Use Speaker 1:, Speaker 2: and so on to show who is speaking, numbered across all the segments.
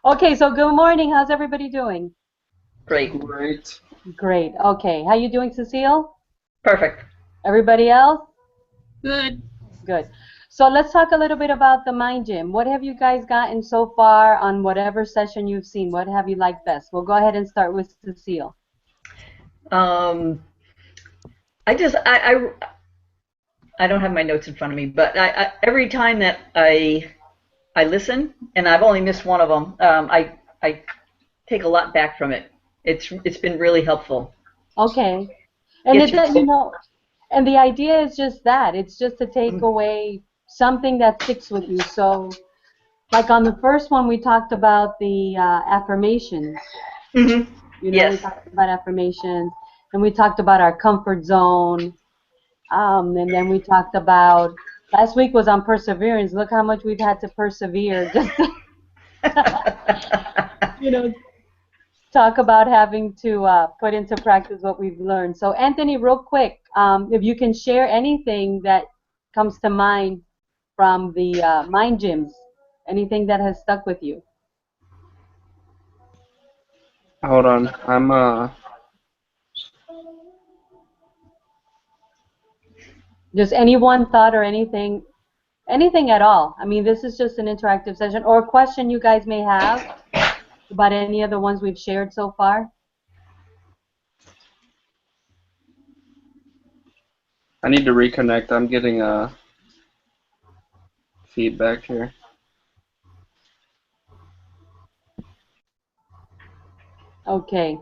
Speaker 1: Okay, so good morning. How's everybody doing?
Speaker 2: Great.
Speaker 3: Great.
Speaker 1: Great. Okay. How you doing, Cecile?
Speaker 2: Perfect.
Speaker 1: Everybody else?
Speaker 4: Good.
Speaker 1: Good. So let's talk a little bit about the Mind Gym. What have you guys gotten so far on whatever session you've seen? What have you liked best? We'll go ahead and start with Cecile.
Speaker 2: Um, I just I don't have my notes in front of me, but every time that I listen, and I've only missed one of them, I take a lot back from it. It's been really helpful.
Speaker 1: Okay. And
Speaker 2: Gets
Speaker 1: it,
Speaker 2: you.
Speaker 1: and the idea is just that. It's just to take away something that sticks with you. So, like on the first one, we talked about the affirmations.
Speaker 2: Hmm.
Speaker 1: We
Speaker 2: Yes.
Speaker 1: talked about affirmations, and we talked about our comfort zone, and then we talked about last week was on perseverance. Look how much we've had to persevere just to, you know, talk about having to put into practice what we've learned. So, Anthony, real quick, if you can share anything that comes to mind from the mind gyms, anything that has stuck with you.
Speaker 3: Hold on.
Speaker 1: Just any one thought or anything at all. I mean, this is just an interactive session or a question you guys may have about any of the ones we've shared so far.
Speaker 3: I need to reconnect. I'm getting feedback here.
Speaker 1: Okay.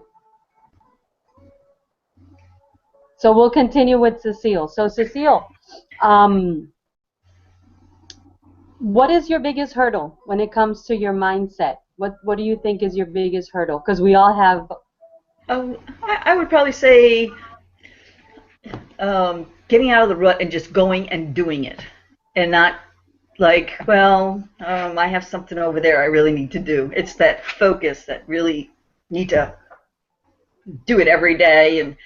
Speaker 1: So we'll continue with Cecile. So Cecile, um, what is your biggest hurdle when it comes to your mindset? What do you think is your biggest hurdle? Because we all have.
Speaker 2: I would probably say getting out of the rut and just going and doing it, and not like, well, I have something over there I really need to do. It's that focus that really need to do it every day and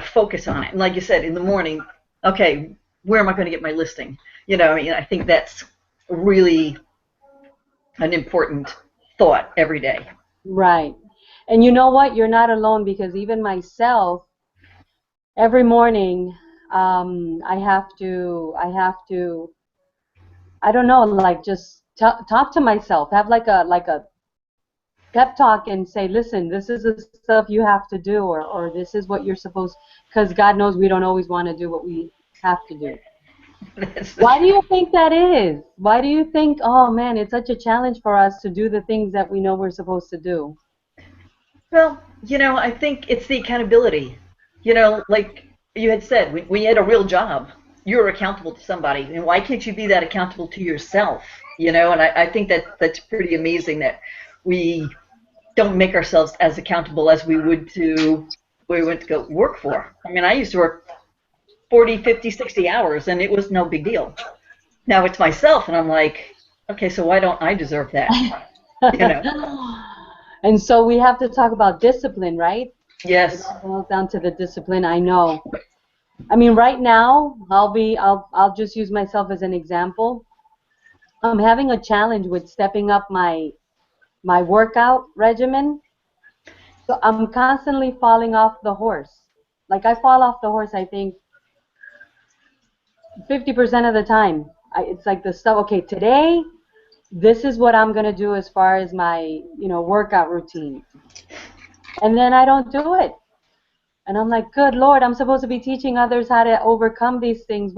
Speaker 2: focus on it. And like you said, in the morning, okay, where am I going to get my listing? I think that's really an important thought every day.
Speaker 1: Right. And you know what? You're not alone because even myself, every morning, I don't know, like just talk to myself, have like a pep talk and say, listen, this is the stuff you have to do, or this is what you're supposed, because God knows we don't always want to do what we have to do.
Speaker 2: That's the
Speaker 1: Why do you
Speaker 2: truth.
Speaker 1: think that is? Why do you think, oh man, it's such a challenge for us to do the things that we know we're supposed to do?
Speaker 2: Well, I think it's the accountability. Like you had said, when you had a real job, you're accountable to somebody. And why can't you be that accountable to yourself? And I think that that's pretty amazing that we don't make ourselves as accountable as we would to we went to go work for. I mean, I used to work 40, 50, 60 hours, and it was no big deal. Now it's myself, and I'm like, okay, so why don't I deserve that? You know?
Speaker 1: And so we have to talk about discipline, right? It
Speaker 2: Yes.
Speaker 1: all boils down to the discipline. I know. I mean, right now, I'll just use myself as an example. I'm having a challenge with stepping up my workout regimen. So I'm constantly falling off the horse. Like I fall off the horse, I think 50% of the time. It's like the stuff, okay, today, this is what I'm going to do as far as my, workout routine. And then I don't do it. And I'm like, good Lord, I'm supposed to be teaching others how to overcome these things.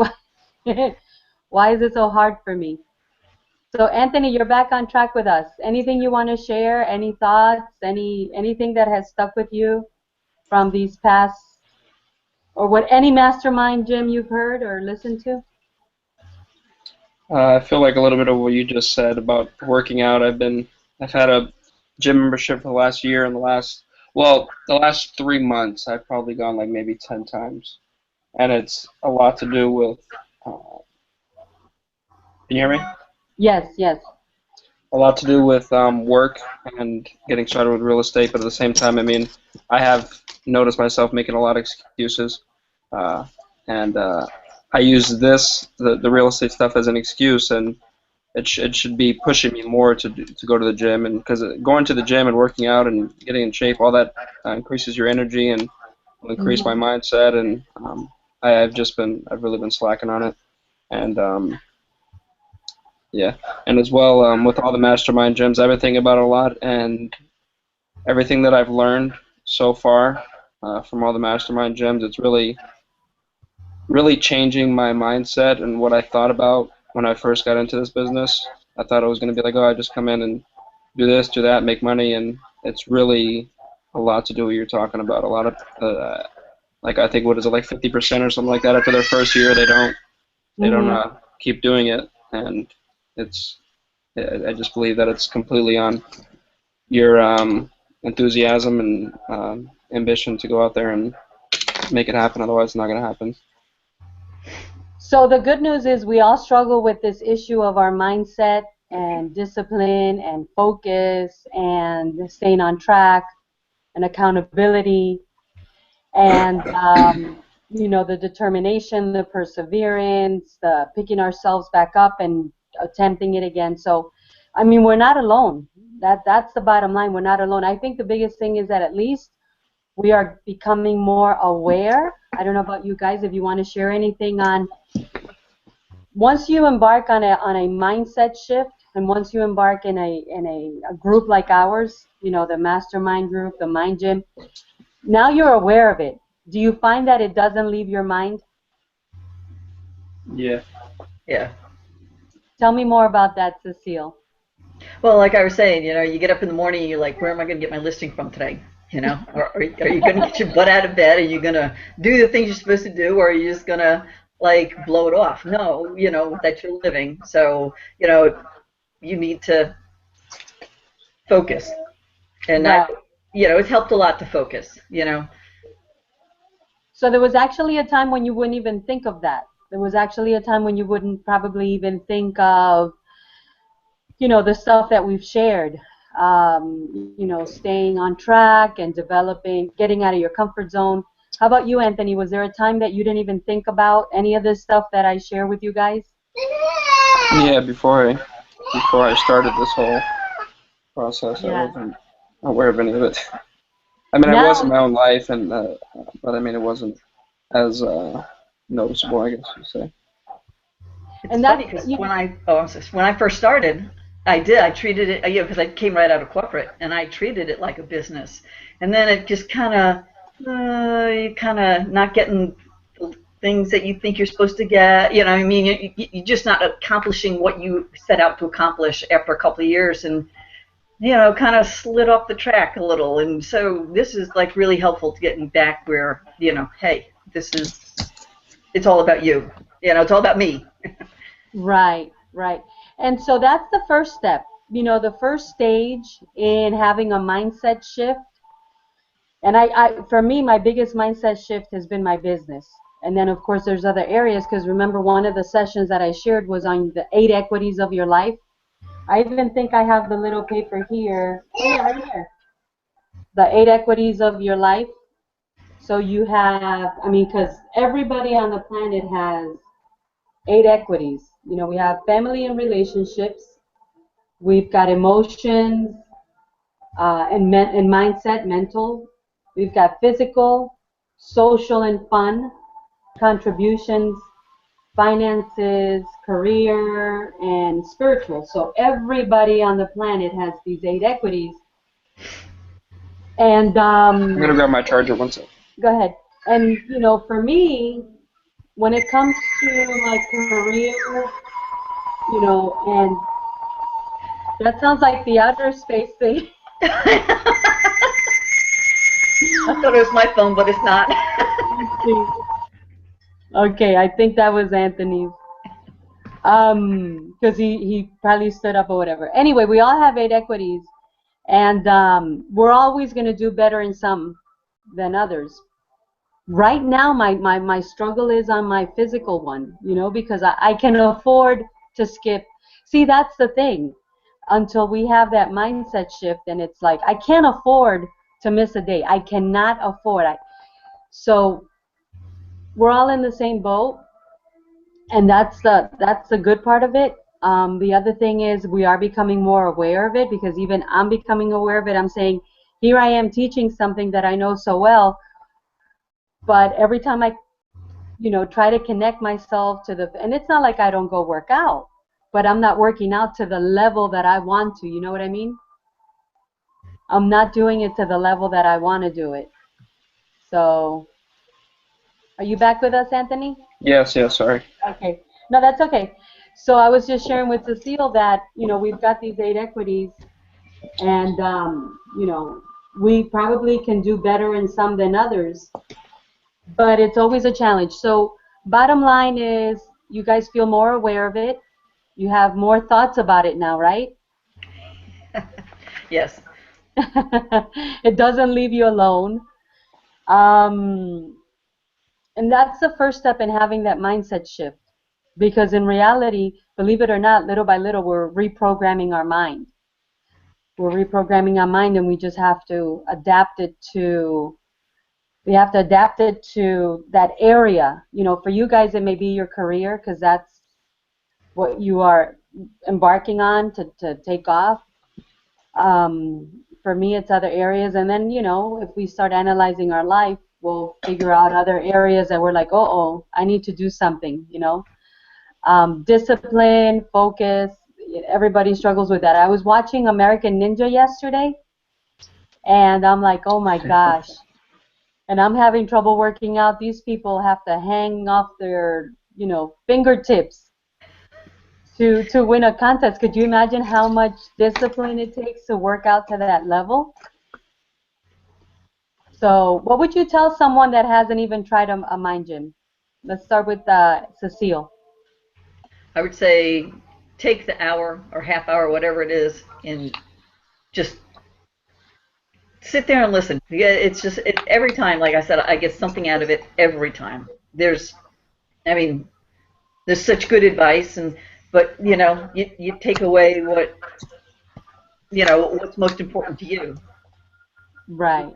Speaker 1: Why is it so hard for me? So Anthony, you're back on track with us. Anything you want to share? Any thoughts? Anything that has stuck with you from these past, or what any mastermind gym you've heard or listened to?
Speaker 3: I feel like a little bit of what you just said about working out. I've had a gym membership for the last year, and the last 3 months, I've probably gone like maybe 10 times, and it's a lot to do with. Can you hear me?
Speaker 1: Yes, yes.
Speaker 3: A lot to do with work and getting started with real estate, but at the same time, I mean, I have noticed myself making a lot of excuses, and I use the real estate stuff as an excuse, and it should be pushing me more to go to the gym, and because going to the gym and working out and getting in shape, all that increases your energy and will increase my mindset. And I've really been slacking on it, and yeah, and as well with all the mastermind gyms, I've been thinking about it a lot, and everything that I've learned so far from all the mastermind gyms, it's really changing my mindset and what I thought about when I first got into this business. I thought it was going to be like, oh, I just come in and do this, do that, make money, and it's really a lot to do what you're talking about. A lot of, like I think, what is it, like 50% or something like that after their first year, they don't keep doing it, and it's, I just believe that it's completely on your enthusiasm and ambition to go out there and make it happen. Otherwise, it's not going to happen.
Speaker 1: So the good news is we all struggle with this issue of our mindset and discipline and focus and staying on track and accountability and the determination, the perseverance, the picking ourselves back up and attempting it again. So, I mean, we're not alone. That's the bottom line. We're not alone. I think the biggest thing is that at least we are becoming more aware. I don't know about you guys, if you want to share anything on once you embark on a mindset shift, and once you embark in a group like ours, the mastermind group, the mind gym, now you're aware of it. Do you find that it doesn't leave your mind?
Speaker 3: Yeah.
Speaker 2: Yeah.
Speaker 1: Tell me more about that, Cecile.
Speaker 2: Well, like I was saying, you get up in the morning and you're like, where am I going to get my listing from today? Or are you going to get your butt out of bed? Are you going to do the things you're supposed to do, or are you just going to like blow it off? No, that you're living. So, you need to focus. And
Speaker 1: Right.
Speaker 2: it's helped a lot to focus,
Speaker 1: So there was actually a time when you wouldn't even think of that. There was actually a time when you wouldn't probably even think of, the stuff that we've shared. Staying on track and developing, getting out of your comfort zone. How about you, Anthony? Was there a time that you didn't even think about any of this stuff that I share with you guys?
Speaker 3: Yeah, before I started this whole process, I wasn't aware of any of it. I mean, I was in my own life, and but I mean, it wasn't as noticeable, I guess you'd say.
Speaker 2: It's funny because when I first started, I treated it, because I came right out of corporate, and I treated it like a business. And then it just you kind of not getting things that you think you're supposed to get. You know what I mean? You're just not accomplishing what you set out to accomplish after a couple of years, and kind of slid off the track a little. And so this is like really helpful to getting back where, hey, it's all about you. It's all about me.
Speaker 1: Right. And so that's the first step. The first stage in having a mindset shift. And for me, my biggest mindset shift has been my business. And then, of course, there's other areas, because remember, one of the sessions that I shared was on the 8 equities of your life. I even think I have the little paper here. Oh, yeah, right here. The 8 equities of your life. So you have, because everybody on the planet has 8 equities. We have family and relationships. We've got emotions and mindset, mental. We've got physical, social and fun, contributions, finances, career, and spiritual. So everybody on the planet has these 8 equities. And
Speaker 3: I'm gonna grab my charger one second.
Speaker 1: Go ahead. And for me, when it comes to my career, and that sounds like the outer space thing.
Speaker 2: I thought it was my phone, but it's not.
Speaker 1: Okay, I think that was Anthony's. Because he probably stood up or whatever. Anyway, we all have 8 equities, and we're always going to do better in some than others. Right now, my struggle is on my physical one, because I can afford to skip. See, that's the thing. Until we have that mindset shift, and it's like, I can't afford to miss a day. I cannot afford. So we're all in the same boat, and that's the good part of it. The other thing is we are becoming more aware of it, because even I'm becoming aware of it. I'm saying, here I am teaching something that I know so well, but every time I, try to connect myself to the, and it's not like I don't go work out, but I'm not working out to the level that I want to. You know what I mean? I'm not doing it to the level that I want to do it. So, are you back with us, Anthony?
Speaker 3: Yes, yes, sorry.
Speaker 1: Okay. No, that's okay. So I was just sharing with Cecile that, we've got these 8 equities, and, we probably can do better in some than others, but it's always a challenge. So bottom line is, you guys feel more aware of it. You have more thoughts about it now, right?
Speaker 2: Yes.
Speaker 1: It doesn't leave you alone. Um, and that's the first step in having that mindset shift. Because in reality, believe it or not, little by little, we're reprogramming our mind. We're reprogramming our mind, and we just have to adapt it to, that area. For you guys, it may be your career, because that's what you are embarking on to take off. For me, it's other areas. And then, if we start analyzing our life, we'll figure out other areas that we're like, oh, I need to do something. Discipline, focus, everybody struggles with that. I was watching American Ninja yesterday, and I'm like, oh my gosh. And I'm having trouble working out. These people have to hang off their, fingertips to win a contest. Could you imagine how much discipline it takes to work out to that level? So what would you tell someone that hasn't even tried a mind gym? Let's start with Cecile.
Speaker 2: I would say take the hour or half hour, whatever it is, and just sit there and listen. Yeah, it's just every time, like I said, I get something out of it every time. I mean, there's such good advice, but you take away what's most important to you.
Speaker 1: Right.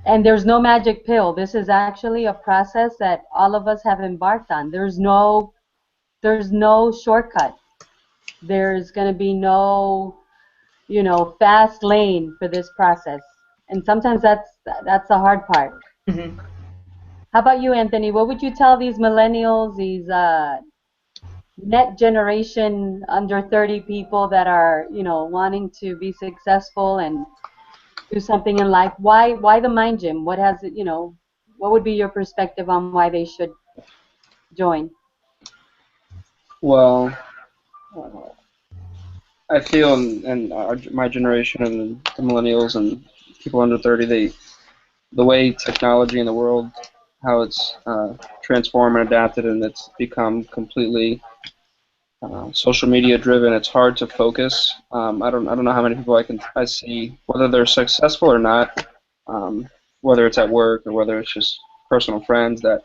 Speaker 1: And there's no magic pill. This is actually a process that all of us have embarked on. There's no shortcut. There's going to be no, fast lane for this process. And sometimes that's the hard part.
Speaker 2: Hmm.
Speaker 1: How about you, Anthony? What would you tell these millennials, these net generation under 30 people that are, wanting to be successful and do something in life? Why the mind gym? What has it, what would be your perspective on why they should join?
Speaker 3: Well, I feel in my generation and the millennials and people under 30, the way technology in the world, how it's transformed and adapted, and it's become completely social media driven. It's hard to focus. I don't know how many people I see, whether they're successful or not, whether it's at work or whether it's just personal friends, that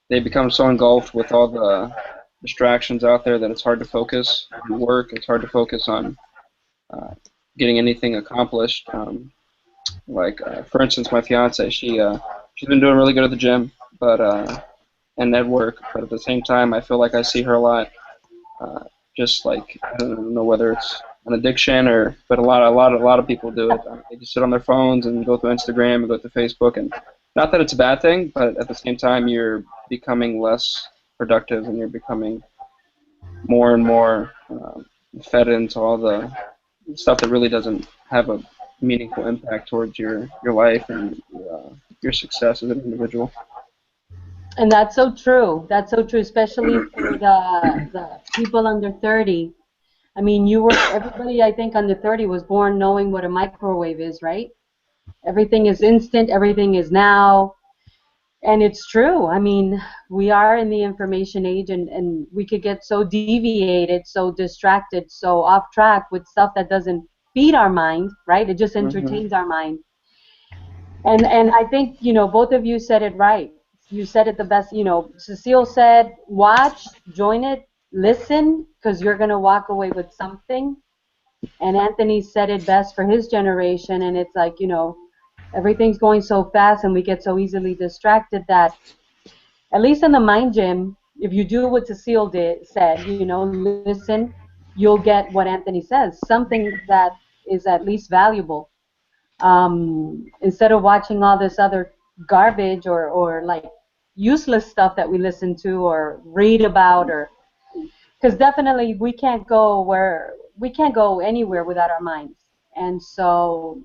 Speaker 3: they become so engulfed with all the distractions out there that it's hard to focus on work. It's hard to focus on uh, getting anything accomplished. For instance, my fiance, she's been doing really good at the gym, but and at work. But at the same time, I feel like I see her a lot. Uh, just like, I don't know whether it's an addiction but a lot of people do it. They just sit on their phones and go through Instagram and go through Facebook, and not that it's a bad thing, but at the same time, you're becoming less productive and you're becoming more and more fed into all the stuff that really doesn't have a meaningful impact towards your life and your success as an individual.
Speaker 1: And that's so true. That's so true, especially for the people under 30. I mean, everybody, I think, under 30 was born knowing what a microwave is, right? Everything is instant, everything is now. And it's true. I mean, we are in the information age, and we could get so deviated, so distracted, so off track with stuff that doesn't feed our mind, right? It just
Speaker 3: Hmm.
Speaker 1: entertains our mind. And I think, both of you said it right. You said it the best. Cecile said, watch, join it, listen, because you're going to walk away with something. And Anthony said it best for his generation. And it's like, everything's going so fast and we get so easily distracted that, at least in the mind gym, if you do what Cecile said, listen, you'll get what Anthony says, something that is at least valuable. Instead of watching all this other garbage or like useless stuff that we listen to or read about, or because definitely we can't go anywhere without our minds. And so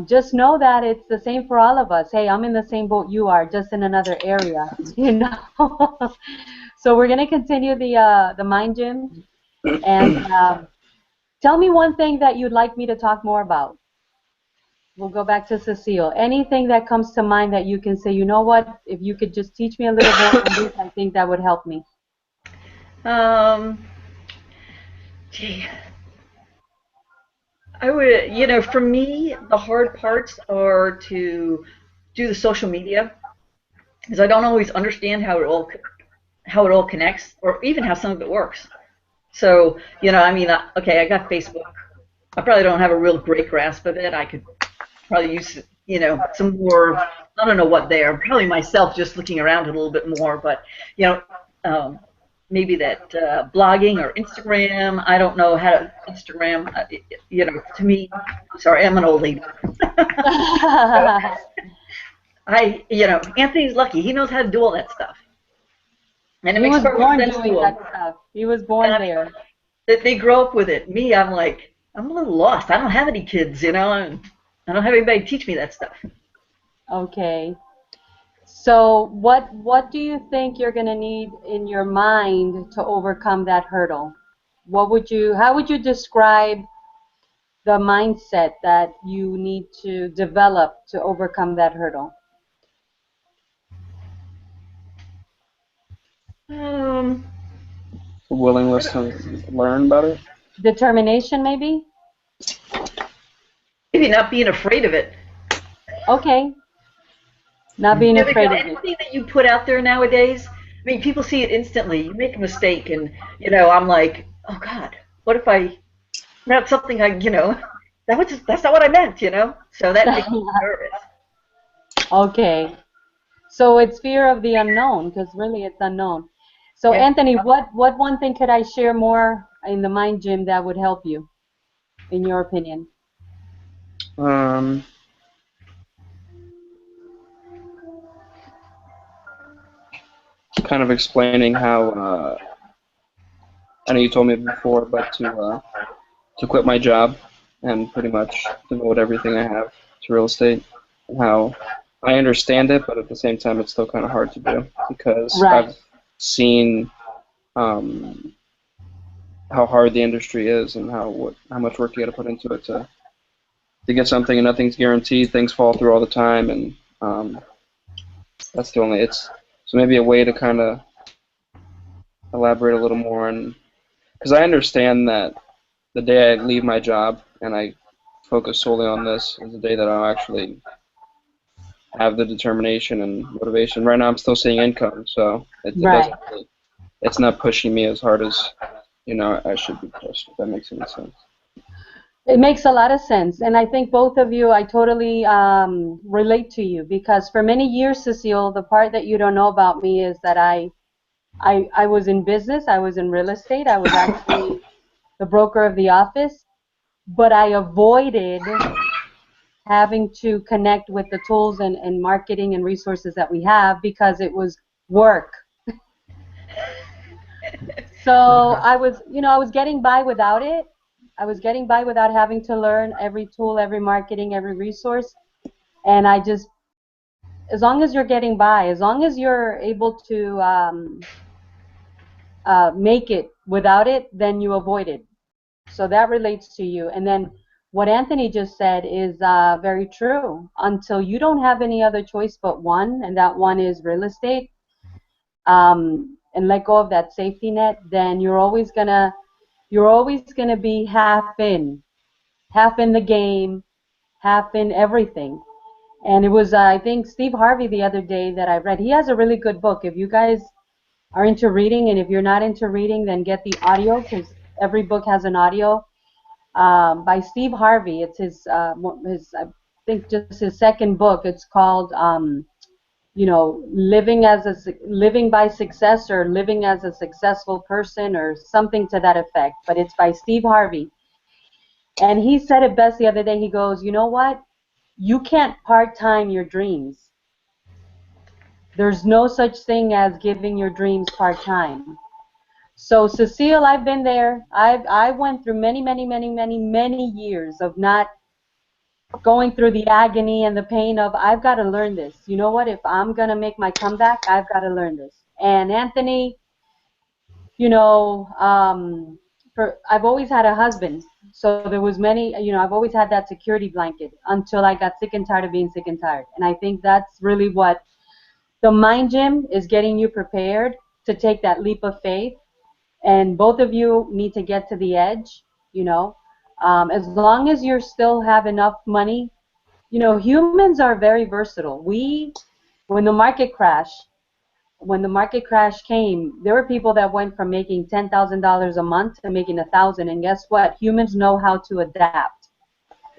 Speaker 1: just know that it's the same for all of us. Hey, I'm in the same boat you are, just in another area, So we're gonna continue the mind gym, and tell me one thing that you'd like me to talk more about. We'll go back to Cecile. Anything that comes to mind that you can say, you know what, if you could just teach me a little more on this, I think that would help me.
Speaker 2: Gee, I would, for me, the hard parts are to do the social media because I don't always understand how it all connects, or even how some of it works. So, I mean, okay, I got Facebook. I probably don't have a real great grasp of it. I could probably use, some more, I don't know what there. Probably myself just looking around a little bit more, but, you know, um, maybe that blogging or Instagram. I don't know how to Instagram. To me, I'm sorry, I'm an old lady. So Anthony's lucky. He knows how to do all that stuff. And it
Speaker 1: He
Speaker 2: makes
Speaker 1: was
Speaker 2: perfect
Speaker 1: born
Speaker 2: sense to
Speaker 1: doing
Speaker 2: him.
Speaker 1: that stuff. He was born
Speaker 2: And
Speaker 1: there.
Speaker 2: that they grow up with it. Me, I'm like, I'm a little lost. I don't have any kids, and I don't have anybody to teach me that stuff.
Speaker 1: Okay. So what do you think you're going to need in your mind to overcome that hurdle? How would you describe the mindset that you need to develop to overcome that hurdle?
Speaker 2: Um,
Speaker 3: Willingness to learn about it.
Speaker 1: Determination, maybe?
Speaker 2: Maybe not being afraid of it.
Speaker 1: Okay. Not being
Speaker 2: Because
Speaker 1: afraid of it.
Speaker 2: anything that you put out there nowadays, I mean, people see it instantly. You make a mistake, and I'm like, oh God, what if I wrote something that's not what I meant. So that makes me nervous.
Speaker 1: Okay. So it's fear of the unknown, because really it's unknown. So
Speaker 2: Yeah.
Speaker 1: Anthony, what one thing could I share more in the mind gym that would help you, in your opinion?
Speaker 3: Um, kind of explaining how I know you told me before, but to quit my job and pretty much devote everything I have to real estate, and how I understand it, but at the same time it's still kind of hard to do because
Speaker 1: Right.
Speaker 3: I've seen um, how hard the industry is and how much work you got to put into it to get something, and nothing's guaranteed. Things fall through all the time, and that's the only it's so maybe a way to kind of elaborate a little more, and because I understand that the day I leave my job and I focus solely on this is the day that I'll actually have the determination and motivation. Right now, I'm still seeing income, so it
Speaker 1: Right.
Speaker 3: doesn't really, it's not pushing me as hard as I should be pushed. If that makes any sense.
Speaker 1: It makes a lot of sense, and I think both of you, I totally relate to you, because for many years, Cecile, the part that you don't know about me is that I was in business, I was in real estate, I was actually the broker of the office, but I avoided having to connect with the tools and marketing and resources that we have because it was work. So I was getting by without it. I was getting by without having to learn every tool, every marketing, every resource. And as long as you're getting by, as long as you're able to make it without it, then you avoid it. So that relates to you. And then what Anthony just said is very true. Until you don't have any other choice but one, and that one is real estate, and let go of that safety net, then you're always gonna be half in the game, half in everything. And it was I think Steve Harvey the other day that I read. He has a really good book. If you guys are into reading, and if you're not into reading, then get the audio, because every book has an audio, by Steve Harvey. It's his I think just his second book. It's called living by success or living as a successful person or something to that effect. But it's by Steve Harvey. And he said it best the other day. He goes, you know what? You can't part-time your dreams. There's no such thing as giving your dreams part-time. So Cecile, I've been there. I went through many, many, many, many, many years of not going through the agony and the pain of I've got to learn this. You know what? If I'm going to make my comeback, I've got to learn this. And Anthony, you know, I've always had a husband. So there was many, I've always had that security blanket until I got sick and tired of being sick and tired. And I think that's really what the mind gym is, getting you prepared to take that leap of faith. And both of you need to get to the edge, as long as you still have enough money. Humans are very versatile. When the market crash came, there were people that went from making $10,000 a month to making $1,000, and guess what? Humans know how to adapt.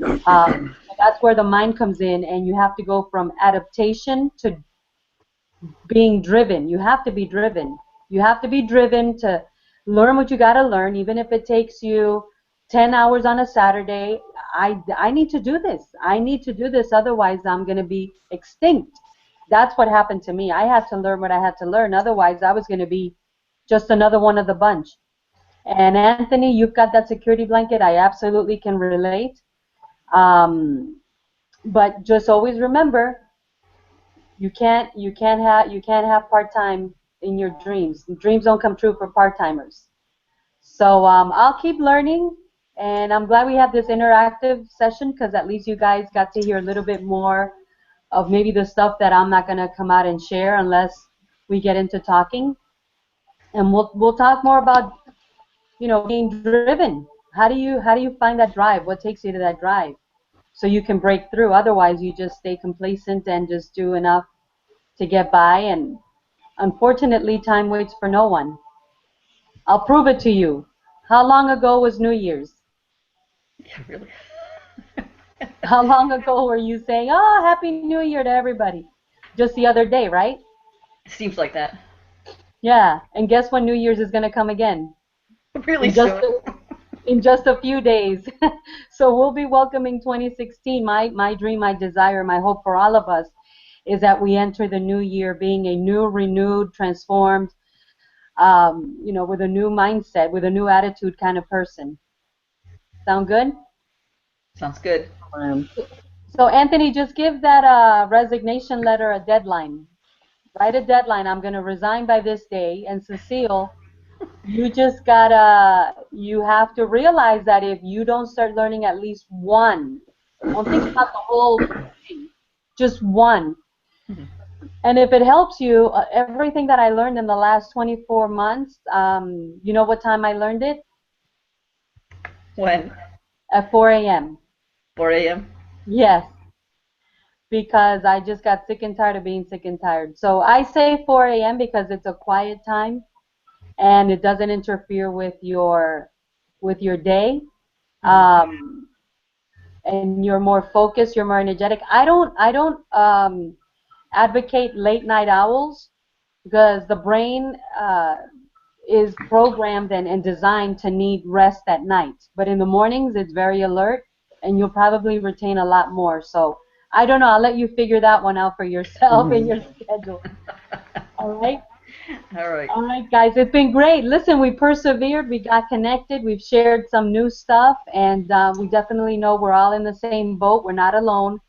Speaker 1: That's where the mind comes in, and you have to go from adaptation to being driven. You have to be driven. You have to be driven to learn what you got to learn, even if it takes you 10 hours on a Saturday. I need to do this. I need to do this, otherwise I'm going to be extinct. That's what happened to me. I had to learn what I had to learn, otherwise I was going to be just another one of the bunch. And Anthony, you've got that security blanket. I absolutely can relate. But just always remember, you can't have part-time in your dreams. Dreams don't come true for part-timers. So I'll keep learning, and I'm glad we had this interactive session, because at least you guys got to hear a little bit more of maybe the stuff that I'm not going to come out and share unless we get into talking. And we'll talk more about, being driven. How do you find that drive? What takes you to that drive? So you can break through. Otherwise, you just stay complacent and just do enough to get by. And unfortunately, time waits for no one. I'll prove it to you. How long ago was New Year's?
Speaker 2: Yeah, really.
Speaker 1: How long ago were you saying, "Oh, Happy New Year" to everybody? Just the other day, right?
Speaker 2: Seems like that.
Speaker 1: Yeah. And guess when New Year's is going to come again?
Speaker 2: Really
Speaker 1: In just
Speaker 2: soon.
Speaker 1: in just a few days. So we'll be welcoming 2016. My dream, my desire, my hope for all of us is that we enter the new year being a new, renewed, transformed, with a new mindset, with a new attitude kind of person. Sound good?
Speaker 2: Sounds good.
Speaker 1: So Anthony, just give that resignation letter a deadline. Write a deadline. I'm going to resign by this day. And Cecile, you have to realize that if you don't start learning at least one, don't think about the whole thing, just one. And if it helps you, everything that I learned in the last 24 months, you know what time I learned it?
Speaker 2: When?
Speaker 1: At 4 a.m.
Speaker 2: 4 a.m.?
Speaker 1: Yes, because I just got sick and tired of being sick and tired. So I say 4 a.m. because it's a quiet time and it doesn't interfere with your day. And you're more focused, you're more energetic. I don't advocate late night owls, because the brain is programmed and designed to need rest at night. But in the mornings, it's very alert, and you'll probably retain a lot more. So I don't know. I'll let you figure that one out for yourself in your schedule. All right?
Speaker 2: All right.
Speaker 1: All right, guys. It's been great. Listen, we persevered. We got connected. We've shared some new stuff, and we definitely know we're all in the same boat. We're not alone.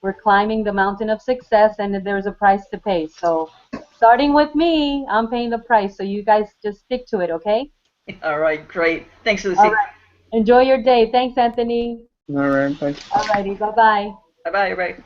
Speaker 1: We're climbing the mountain of success, and there's a price to pay. So starting with me, I'm paying the price. So you guys just stick to it, okay?
Speaker 2: All right, great. Thanks, Lucy.
Speaker 1: All right. Enjoy your day. Thanks, Anthony.
Speaker 3: All right, bye.
Speaker 1: All righty. Bye-bye.
Speaker 2: Bye-bye, everybody.